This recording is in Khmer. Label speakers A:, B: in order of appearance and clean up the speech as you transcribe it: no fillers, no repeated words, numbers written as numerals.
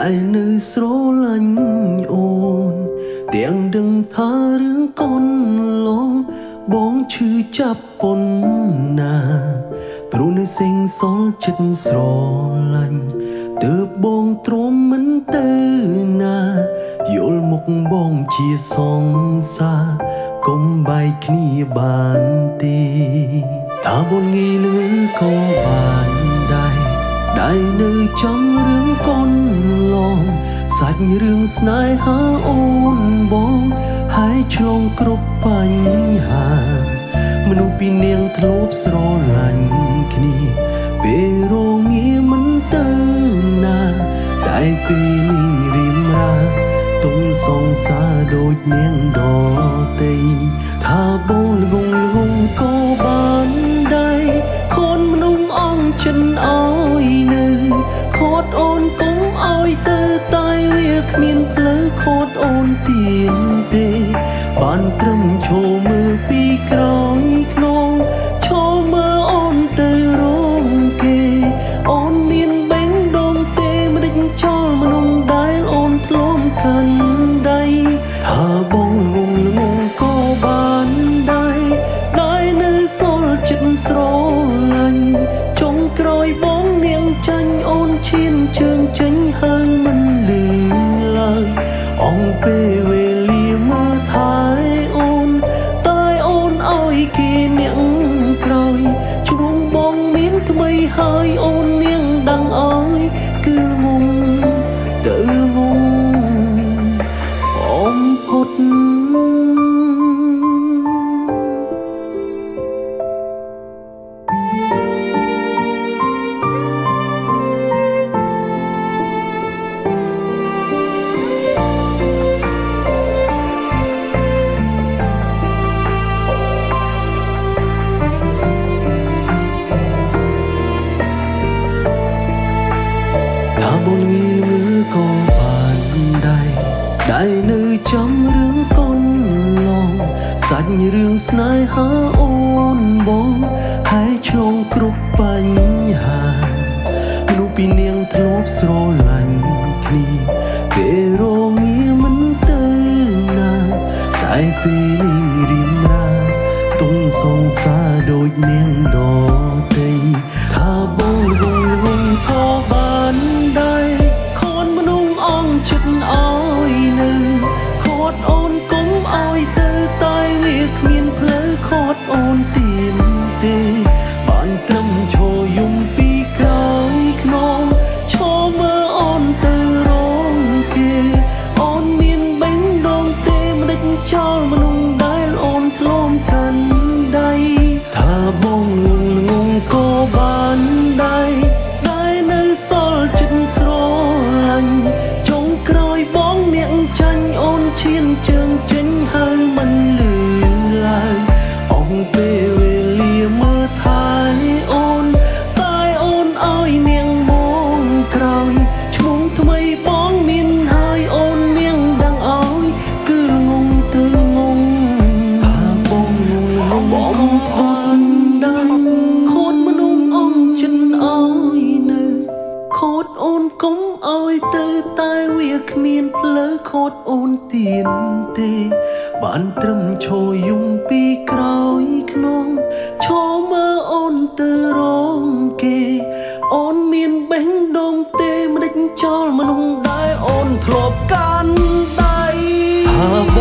A: ដែលនៅស្រឡាញ់អូនទាំងដឹងថារឿងកូនឡងបងឈឺចាប់ប៉ុណ្ណាព្រោះនៅសេងសល់ចិត្តស្រឡាញ់ទើបបងទ្រាំមិនទៅណាយល់មុខបងជាសង្សារកុំបែកគ្នាបានទេតាបុនងាយលឺក៏បានដែរដែលនៅចំរឿងកូនឡងសាច់រឿងស្នេហាអូនបងហើយឆ្លងគ្រប់បញ្ហាមនុស្សពីរនាងធ្លាប់ស្រឡាញ់គ្នាពេលរងាមិនទៅណាតែពេលនេះរៀមរាទុំសងសារដូចនាងដតីថាបងល្ងងក៏បានដែរខូនមនុស្សអងចិនអើយនៅខូតអូនកុំអើយទៅតែវាគ្មានផ្លូវខូតអូនទៀនទេបានត្រឹមឈរមើលពីក្រោយខ្នងឈរមើលអូនទៅរងគេអូនមានបេងដងទេមិនដេញចោលមនុស្សដែលអូនធ្លាប់កាន់ដៃថាបងល្ងងក៏បានដែរដែលនៅសល់ចិត្តស្រឡាញ់ចុងក្រោយបងនាងចាញ់អូនឈានជើងចេញហើយមិនលឺឡើយអងពេលវេលាមើលថែអូនតែអូនឲ្យគេនាងក្រោយឈ្មោះបងមានថ្មីហើយអូននាងដឹងអើយគឺល្ងងទៅល្ងងបំផុតថាបងងាយលឺក៏បានដែរដែលនៅចំរឿងកូនឡងសាច់រឿងស្នេហាអូនបងហើយឆ្លងគ្រប់បញ្ហាមនុស្សពីរនាងធ្លាប់ស្រឡាញ់គ្នាពេលរងាមិនទៅណាតែពេលនេះរៀមរាទុំសងសារដូចនាងដតីថាបងល្ងងក៏បានដែរខូនមនុស្សអងចិត្តអើយនៅខូតអូនកុំអើយទៅតែវាគ្មានផ្លូវខូតអូនទៀនទេបានត្រឹមឈរយំពីក្រោយខ្នងឈរមើលអូនទៅរងគេអូនមានបេងដងទេមិនដេញចោលមនុស្សដែលអូនធ្លាប់កាន់ដៃថាបងល្ងងក៏បានដែរដែលនៅសល់ចិត្តស្រឡាញ់ចុងក្រោយបងនាងចាញ់អូនឈានជើងចេញហើយមិនលឺឡើយអងពេលវេលាមើលថែអូនតែអូនឲ្យនាងមកក្រោយឈ្មោះថ្មីបងមានហើយអូននាងដឹងឲ្យគឺល្ងងទៅល្ងងថាបងបងផងដែរខូនមនុស្សអងចិនអើយនៅខូតអូនកុំអើយទៅតែវាគ្មានផ្លូវខូតអូនទៀនទេបានត្រឹមឈរយំពីក្រោយខ្នងឈរមើលអូនទៅរងគេអូនមានបេះដូងទេមិនដេញចោលមនុស្សដែលអូនធ្លាប់កាន់ដៃថាប